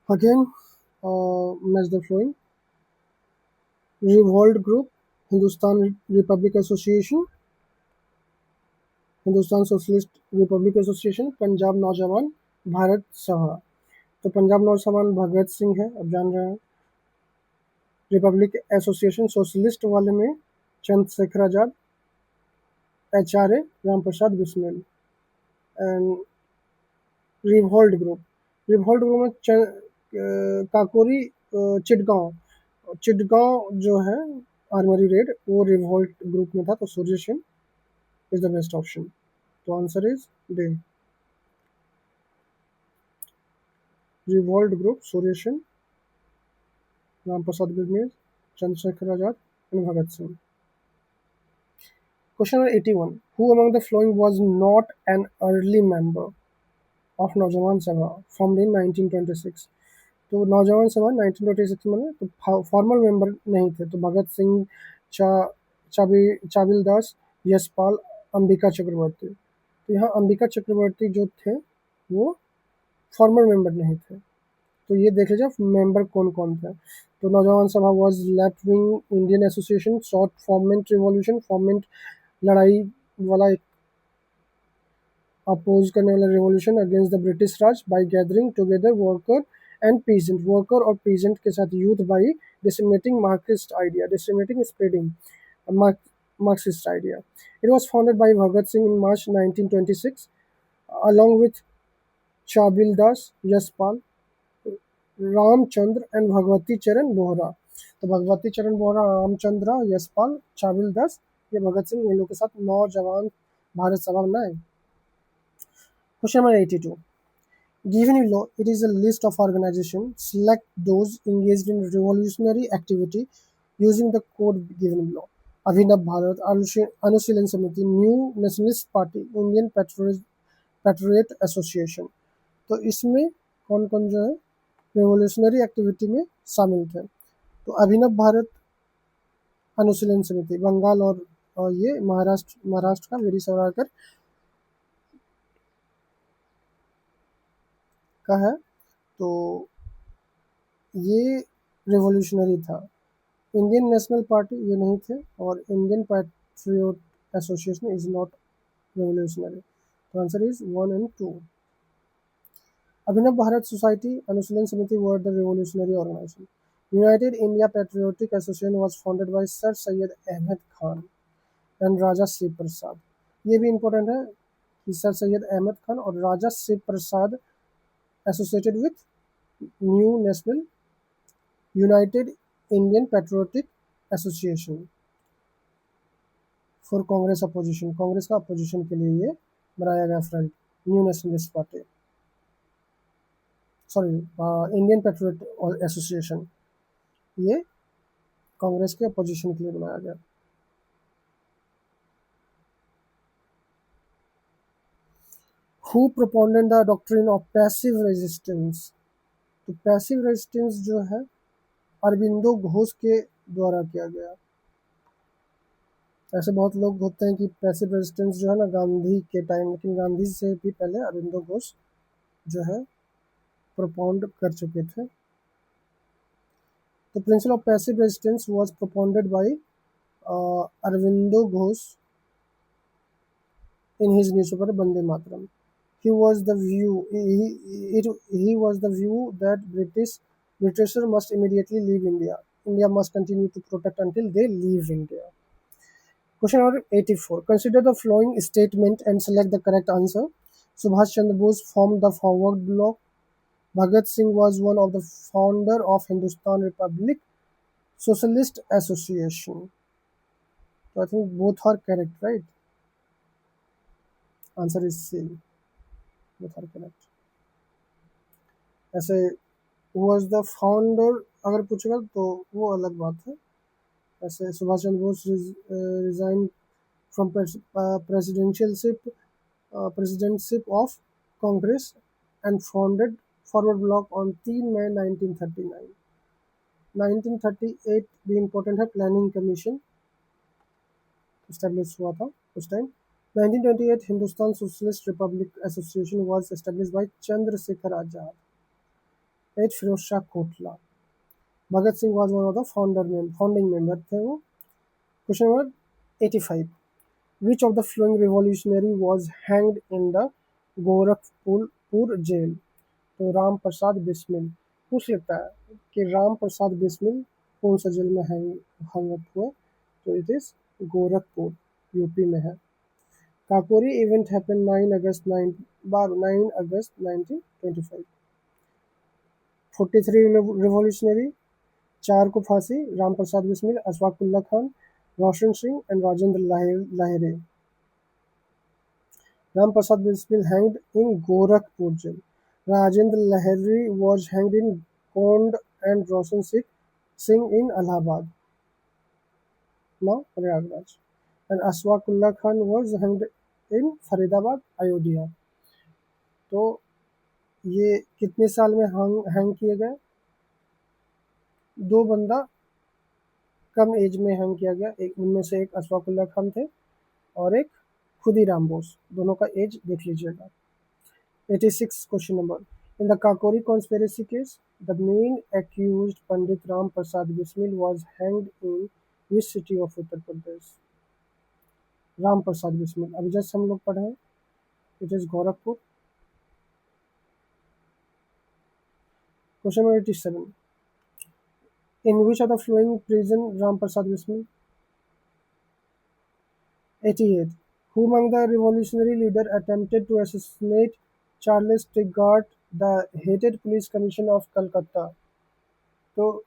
Again, match the following: Revolt Group, Hindustan Republic Association, Hindustan socialist Republic association, Punjab नौजवान भारत सभा। तो पंजाब नौजवान भगत सिंह है, अब जान रहे हैं। रिपब्लिक एसोसिएशन सोशलिस्ट वाले में Chandrashekhar Azad, HRA. Ramprasad Bismil. And revolt group में काकोरी चिटगांव जो है आर्मरी रेड वो रिवोल्ट ग्रुप में था, तो Surya Sen is the best option. तो answer is D, revolt group, Surya Sen, Ramprasad Bismil, Chandrashekhar Azad and Bhagat Singh. Question number 81. Who among the following was not an early member of Naujawan Sabha formed in 1926? तो नौजवान सभा 1926 में तो फॉर्मल मेंबर नहीं थे, तो भगत सिंह, चा चाबिल दास, यशपाल, अंबिका चक्रवर्ती। तो यहाँ अंबिका चक्रवर्ती जो थे वो फॉर्मल मेंबर नहीं थे। तो ये देख लीजिए मेंबर कौन कौन थे। तो Naujawan Sabha was left wing Indian association, short foment revolution, foment लड़ाई वाला एक अपोज करने वाला revolution against the British Raj by gathering together worker और पीजेंट के साथ youth by disseminating Marxist idea, disseminating spreading Marxist idea. It was founded by Bhagat Singh in March 1926 along with Chhabil Das, Yashpal, Ramchandra and Bhagwati Charan Vohra. तो भगवती चरण बोहरा, रामचंद्र, यशपाल, चाबिल दास, ये भगत सिंह, इन लोग के साथ नौजवान भारत सभा बनाए। Question number 82. Given below, it is a list of organizations. Select those engaged in revolutionary activity using the code given below. अभिनव भारत, अनुशीलन समिति, new nationalist party, Indian patriot association. तो इसमें कौन कौन जो है रेवोल्यूशनरी एक्टिविटी में शामिल थे? तो अभिनव भारत अनुशीलन समिति बंगाल और ये महाराष्ट्र का वीर सावरकर का है, तो ये रेवोल्यूशनरी था। इंडियन नेशनल पार्टी ये नहीं थे, और Indian patriot association is not revolutionary. तो answer is 1 and 2. Abhinav Bharat society, Anushilan Samiti were the revolutionary organisation. United India patriotic association was founded by sir Syed Ahmad Khan and Raja Shiv Prasad. ये भी इंपॉर्टेंट है कि सर सैयद अहमद खान और Raja Shiv Prasad associated with new national united Indian patriotic association for Congress opposition. Congress का opposition के लिए ये बनाया गया front, new nationalist party, sorry Indian patriot association, ये कांग्रेस के अपोजिशन के लिए बनाया गया। Who propounded the doctrine of passive resistance? तो पैसिव रेजिस्टेंस जो है अरविंदो घोष के द्वारा किया गया। ऐसे बहुत लोग होते हैं कि पैसिव रेजिस्टेंस जो है ना गांधी के टाइम, लेकिन गांधी से भी पहले अरविंदो घोष जो है propound कर चुके थे। The principle of passive resistance was propounded by Aurobindo Ghosh in his newspaper Bande Mataram. He was the view that Britishers must immediately leave India. India must continue to protect until they leave India. Question number 84. Consider the following statement and select the correct answer. Subhash Chandra Bose formed the Forward Bloc. Bhagat Singh was one of the founder of Hindustan Republic Socialist Association. So I think both are correct, right? Answer is C. Both are correct. ऐसे was the founder अगर पूछेगा तो वो अलग बात है। ऐसे Subhash Chandra Bose resigned from presidentship of Congress and founded Forward Bloc on 3 May 1939. 1938 भी इम्पोर्टेंट है, प्लानिंग कमीशन एस्टेब्लिश हुआ था उस time. 1928 Hindustan socialist Republic Association was establish by Chandrashekhar Azad. 8 Firoz Shah Kotla. Bhagat Singh was one of the founding member थे वो. Question number 85. Which of the following revolutionary was hanged in the Gorakhpur jail? तो राम प्रसाद बिस्मिल. पूछ लेता है कि राम प्रसाद बिस्मिल कौन सा जेल में hang up हुए. तो इट इज गोरखपुर, यूपी में है. Kakori event happen 9 August 1925. 43 revolutionary, 4 को फांसी, Ram Prasad Bismil, Ashfaqulla Khan, Roshan Singh and Rajendra Lahiri. Ram Prasad Bismil hanged in Gorakhpur jail. Rajendra Lahiri was hanged in Gond and Roshan Singh in Allahabad, now Prayagraj. And Ashfaqullah Khan was hanged in Faridabad, Ayodhya. तो ये कितने साल में hang किए गए? 2 बंदा कम एज में hang किया गया. एक उनमें से एक अशफाकुल्ला खान थे और एक खुदीराम बोस. दोनों का एज देख लीजिएगा. 86 question number. In the Kakori conspiracy case, the main accused Pandit Ram Prasad Bismil was hanged in which city of Uttar Pradesh? Ram Prasad Bismil. अभी जस्ट हम लोग पढ़े हैं. It is Gorakhpur. Question number 87. In which of the following prison Ram Prasad Bismil? 88. Who among the revolutionary leader attempted to assassinate Charles Tigard, the hated police commissioner of Calcutta? तो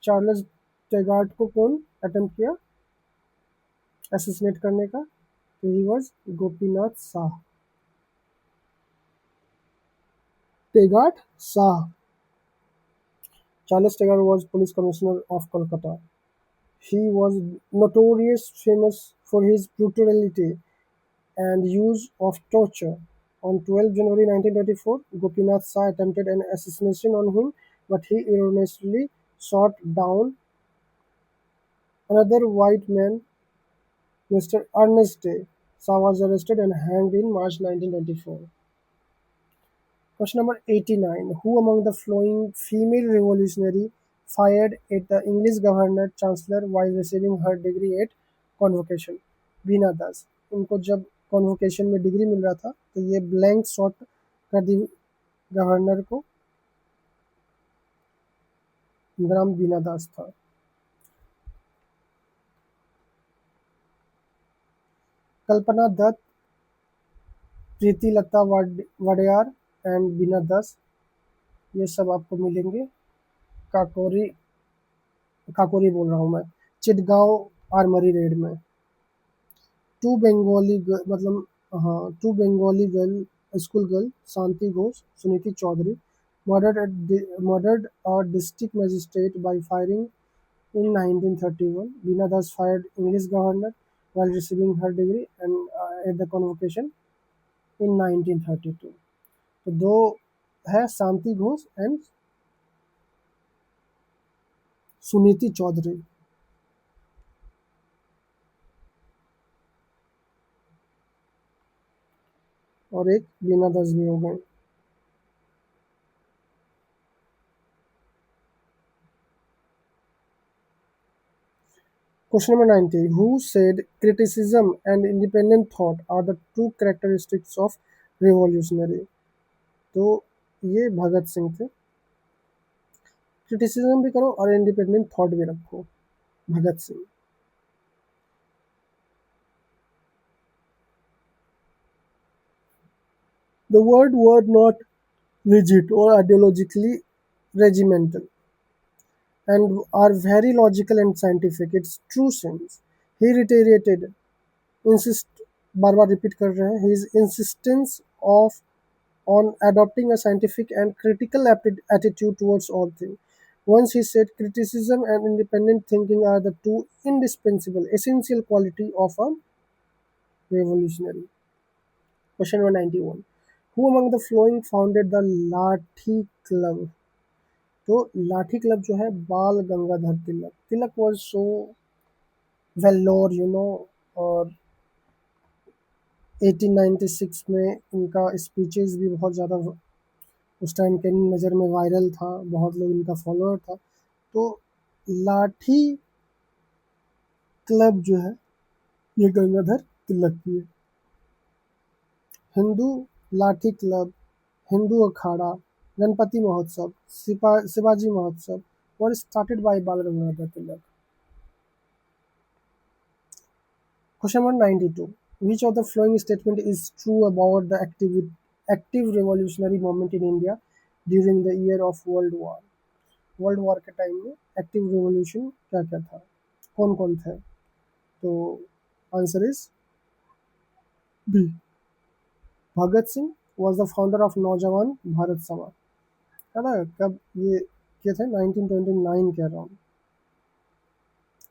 Charles Tegart को कौन attempt किया assassinate करने का? तो he was Gopinath Shah. Tegart Shah. Charles Tigard was police commissioner of Kolkata. He was notorious famous for his brutality and use of torture. On 12 January 1934, Gopinath Shah attempted an assassination on him, but he erroneously shot down another white man, Mr. Ernest Day. Shah was arrested and hanged in March 1924. Question number 89. Who among the following female revolutionary fired at the English Governor Chancellor while receiving her degree at convocation? बीना दास. इनको जब convocation में degree मिल रहा था तो ये blank shot कर दी governor को. नाम बीना दास था. कल्पना दत्त, प्रीति लता वड़यार एंड बीना दास, ये सब आपको मिलेंगे काकोरी बोल रहा हूँ मैं, चिटगांव आर्मरी रेड में. 2 Bengali girl school girl Shanti Ghosh, Suniti Chaudhary murdered a district magistrate by firing in 1931. Veena Das fired English governor while receiving her degree and at the convocation in 1932. तो 2 है शांति घोष एंड सुनीति चौधरी. और एक बीना दास भी हो गए. Question number 90. Who said criticism and independent thought are the two characteristics of revolutionary? तो ये भगत सिंह थे. क्रिटिसिज्म भी करो और इंडिपेंडेंट थॉट भी रखो. Bhagat Singh. The words were not rigid or ideologically regimental and are very logical and scientific. Its true sense. He reiterated, bar bar repeat कर रहे हैं, his insistence on adopting a scientific and critical attitude towards all things. Once he said, criticism and independent thinking are the two indispensable, essential quality of a revolutionary. Question number 91. Who among the following founded the Lathi Club? तो लाठी club जो है बाल गंगाधर तिलक. तिलक was so well known, और 1896 में इनका speeches भी बहुत ज़्यादा उस टाइम के नज़र में वायरल था, बहुत लोग इनका फॉलोअर था। तो लाठी क्लब जो है ये गंगाधर तिलक की है। हिंदू लाठी क्लब, हिंदू अखाड़ा, गणपति महोत्सव, शिवाजी महोत्सव वर स्टार्टेड बाय बाल Gangadhar Tilak. Question number 92. Which of the following statement is true about the active revolutionary movement in India during the year of World War? World War के टाइम में एक्टिव रिवॉल्यूशन क्या क्या था, कौन कौन थे? तो answer is B, Bhagat Singh was the founder of Naujawan Bharat सभा। है ना, कब ये किए थे? 1929 के अराउंड।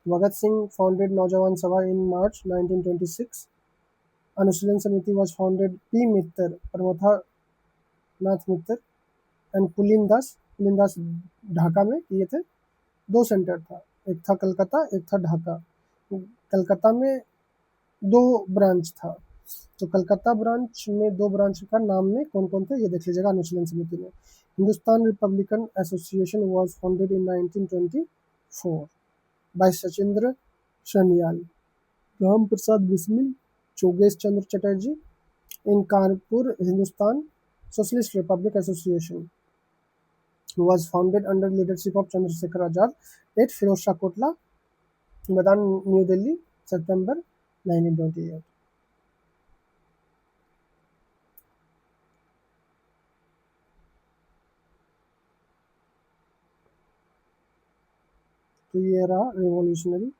भगत सिंह फाउंडेड नौजवान सभा इन March 1926। Anushilan Samiti was founded P Mitter, Pramatha Nath Mitter and Pulin Das Dhaka में किए थे। 2 सेंटर था, एक था कलकत्ता, एक था ढाका। कलकत्ता में 2 ब्रांच था, तो कलकत्ता ब्रांच में 2 ब्रांच का नाम में कौन कौन थे ये देख लीजिएगा अनुशीलन समिति में। Hindustan republican association was founded in 1924 by Sachindra Sanyal, Ram Prasad Bismil, जोगेश Chandra Chatterjee. In Kanpur Hindustan socialist Republic association was founded under leadership of Chandrasekhar Azad at Firozshah Kotla, Maidan, New Delhi, September 1928। तो ये रहा रिवॉल्यूशनरी